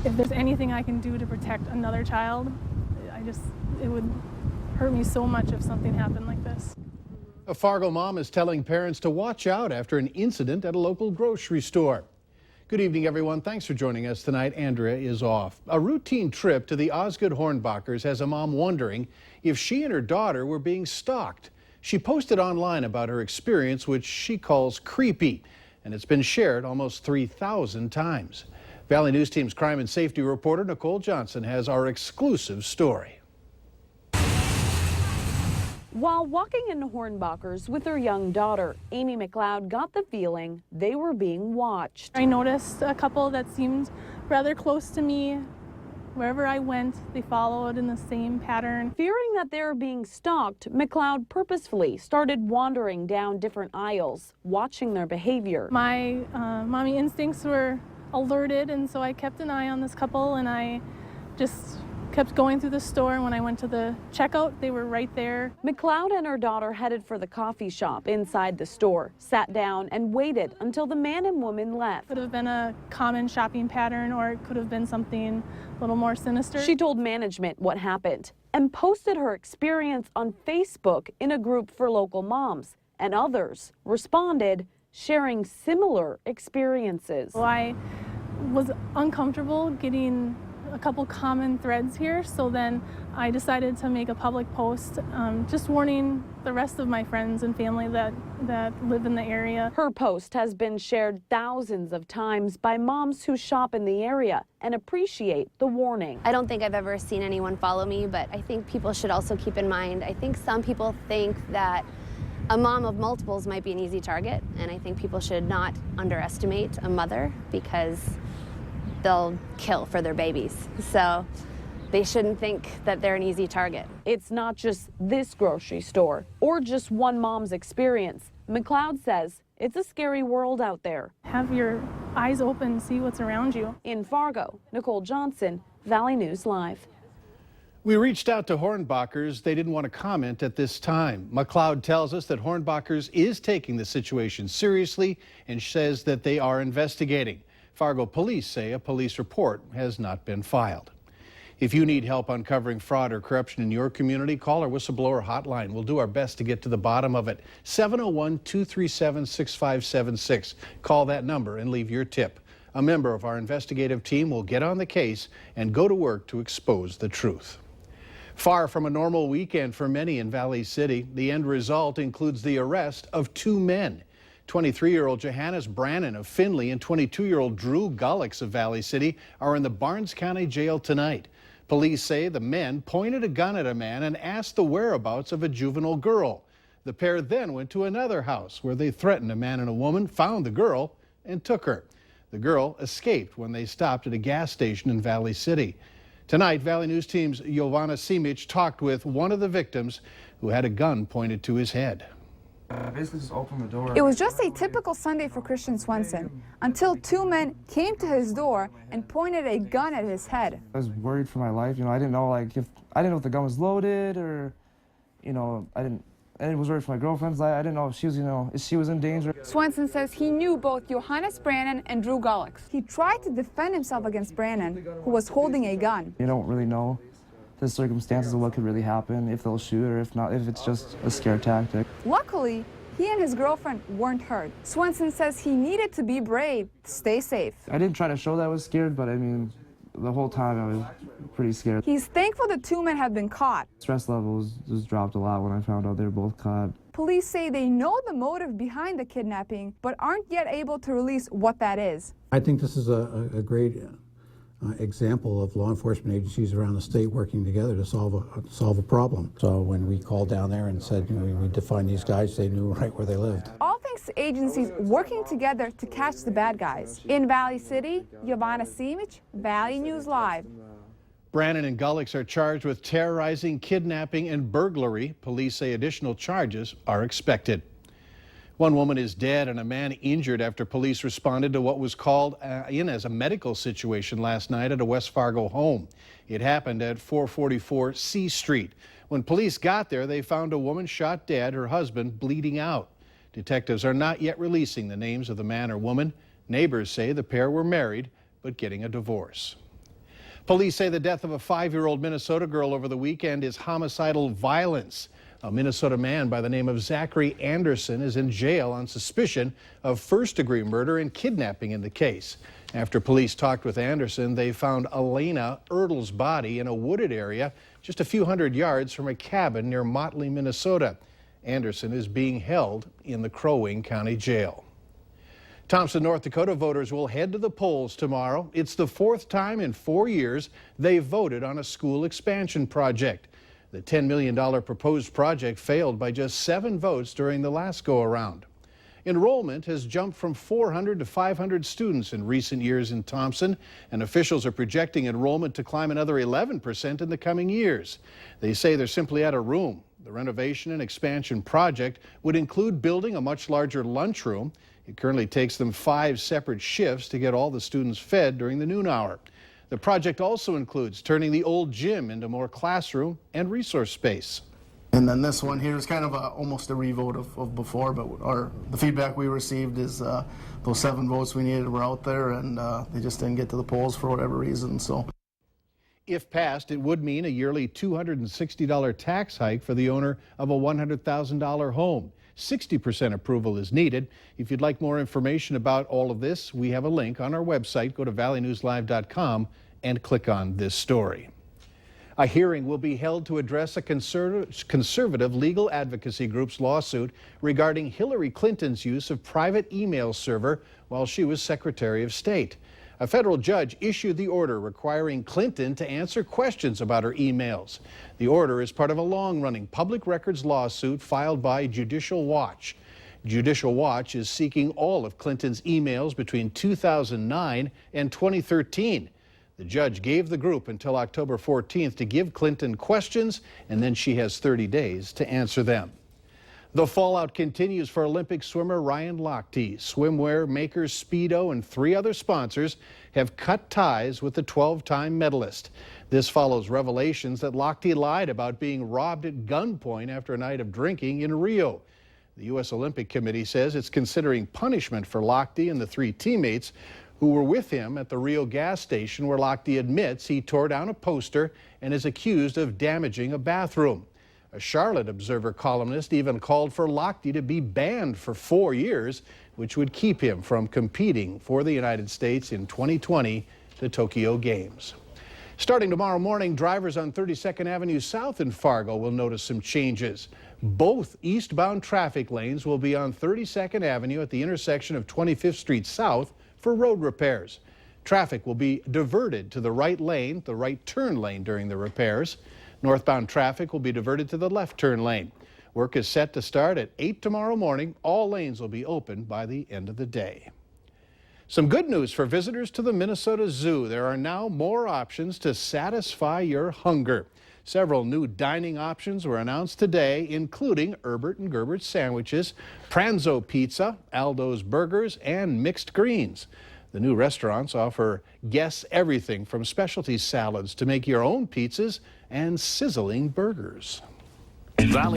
If there's anything I can do to protect another child, it would hurt me so much if something happened like this. A Fargo mom is telling parents to watch out after an incident at a local grocery store. Good evening, everyone. Thanks for joining us tonight. Andrea is off. A routine trip to the Osgood Hornbachers has a mom wondering if she and her daughter were being stalked. She posted online about her experience, which she calls creepy, and it's been shared almost 3,000 times. Valley News Team's crime and safety reporter Nicole Johnson has our exclusive story. While walking into Hornbachers with her young daughter, Amy McLeod got the feeling they were being watched. I noticed a couple that seemed rather close to me. Wherever I went, they followed in the same pattern. Fearing that they were being stalked, McLeod purposefully started wandering down different aisles, watching their behavior. My mommy instincts were alerted, and so I kept an eye on this couple, and I just kept going through the store. And when I went to the checkout, they were right there. McLeod and her daughter headed for the coffee shop inside the store, sat down and waited until the man and woman left. Could have been a common shopping pattern, or it could have been something a little more sinister. She told management what happened and posted her experience on Facebook in a group for local moms, and others responded, sharing similar experiences. Well, I was uncomfortable getting a couple common threads here, so then I decided to make a public post just warning the rest of my friends and family that live in the area. Her post has been shared thousands of times by moms who shop in the area and appreciate the warning. I don't think I've ever seen anyone follow me, but I think people should also keep in mind, I think some people think that a mom of multiples might be an easy target, and I think people should not underestimate a mother because they'll kill for their babies. So they shouldn't think that they're an easy target. It's not just this grocery store or just one mom's experience. McLeod says it's a scary world out there. Have your eyes open, see what's around you. In Fargo, Nicole Johnson, Valley News Live. We reached out to Hornbachers. They didn't want to comment at this time. McLeod tells us that Hornbachers is taking the situation seriously and says that they are investigating. Fargo police say a police report has not been filed. If you need help uncovering fraud or corruption in your community, call our whistleblower hotline. We'll do our best to get to the bottom of it. 701-237-6576. Call that number and leave your tip. A member of our investigative team will get on the case and go to work to expose the truth. Far from a normal weekend for many in Valley City, the end result includes the arrest of two men. 23-year-old Johannes Brannon of Findlay and 22-year-old Drew Gullix of Valley City are in the Barnes County Jail tonight. Police say the men pointed a gun at a man and asked the whereabouts of a juvenile girl. The pair then went to another house where they threatened a man and a woman, found the girl, and took her. The girl escaped when they stopped at a gas station in Valley City. Tonight, Valley News Team's Jovana Simic talked with one of the victims who had a gun pointed to his head. Basically just open the door. It was just a typical Sunday for Christian Swenson until two men came to his door and pointed a gun at his head. I was worried for my life. I didn't know if the gun was loaded or, I was worried for my girlfriend's life. I didn't know if she was, if she was in danger. Swenson says he knew both Johannes Brannon and Drew Gullix. He tried to defend himself against Brannon, who was holding a gun. You don't really know the circumstances of what could really happen, if they'll shoot or if not, if it's just a scare tactic. Luckily, he and his girlfriend weren't hurt. Swenson says he needed to be brave to stay safe. I didn't try to show that I was scared, but the whole time I was pretty scared. He's thankful the two men have been caught. Stress levels just dropped a lot when I found out they were both caught. Police say they know the motive behind the kidnapping, but aren't yet able to release what that is. I think this is a great example of law enforcement agencies around the state working together to solve a problem. So when we called down there and said we need to find these guys, they knew right where they lived. All thanks to agencies working together to catch the bad guys. In Valley City, Jovana Simic, Valley News Live. Brannon and Gullix are charged with terrorizing, kidnapping, and burglary. Police say additional charges are expected. One woman is dead and a man injured after police responded to what was called in as a medical situation last night at a West Fargo home. It happened at 444 C Street. When police got there, they found a woman shot dead, her husband bleeding out. Detectives are not yet releasing the names of the man or woman. Neighbors say the pair were married but getting a divorce. Police say the death of a 5-year-old Minnesota girl over the weekend is homicidal violence. A Minnesota man by the name of Zachary Anderson is in jail on suspicion of first-degree murder and kidnapping in the case. After police talked with Anderson, they found Elena Ertl's body in a wooded area just a few hundred yards from a cabin near Motley, Minnesota. Anderson is being held in the Crow Wing County Jail. Thompson, North Dakota voters will head to the polls tomorrow. It's the 4th time in 4 years they've voted on a school expansion project. The $10 million proposed project failed by just 7 votes during the last go-around. Enrollment has jumped from 400 to 500 students in recent years in Thompson, and officials are projecting enrollment to climb another 11% in the coming years. They say they're simply out of room. The renovation and expansion project would include building a much larger lunchroom. It currently takes them 5 separate shifts to get all the students fed during the noon hour. The project also includes turning the old gym into more classroom and resource space. And then this one here is kind of almost a revote of before, but the feedback we received is those 7 votes we needed were out there, and they just didn't get to the polls for whatever reason. So, if passed, it would mean a yearly $260 tax hike for the owner of a $100,000 home. 60% approval is needed. If you'd like more information about all of this, we have a link on our website. Go to valleynewslive.com and click on this story. A hearing will be held to address a conservative legal advocacy group's lawsuit regarding Hillary Clinton's use of private email server while she was Secretary of State. A federal judge issued the order requiring Clinton to answer questions about her emails. The order is part of a long-running public records lawsuit filed by Judicial Watch. Judicial Watch is seeking all of Clinton's emails between 2009 and 2013. The judge gave the group until October 14th to give Clinton questions, and then she has 30 days to answer them. The fallout continues for Olympic swimmer Ryan Lochte. Swimwear makers Speedo and 3 other sponsors have cut ties with the 12-time medalist. This follows revelations that Lochte lied about being robbed at gunpoint after a night of drinking in Rio. The U.S. Olympic Committee says it's considering punishment for Lochte and the 3 teammates who were with him at the Rio gas station, where Lochte admits he tore down a poster and is accused of damaging a bathroom. A Charlotte Observer columnist even called for Lochte to be banned for 4 years, which would keep him from competing for the United States in 2020, the Tokyo Games. Starting tomorrow morning, drivers on 32nd Avenue South in Fargo will notice some changes. Both eastbound traffic lanes will be on 32nd Avenue at the intersection of 25th Street South for road repairs. Traffic will be diverted to the right lane, the right turn lane, during the repairs. Northbound traffic will be diverted to the left turn lane. Work is set to start at 8 tomorrow morning. All lanes will be open by the end of the day. Some good news for visitors to the Minnesota Zoo. There are now more options to satisfy your hunger. Several new dining options were announced today, including Herbert and Gerbert sandwiches, Pranzo pizza, Aldo's burgers, and mixed greens. The new restaurants offer guests everything from specialty salads to make your own pizzas and sizzling burgers.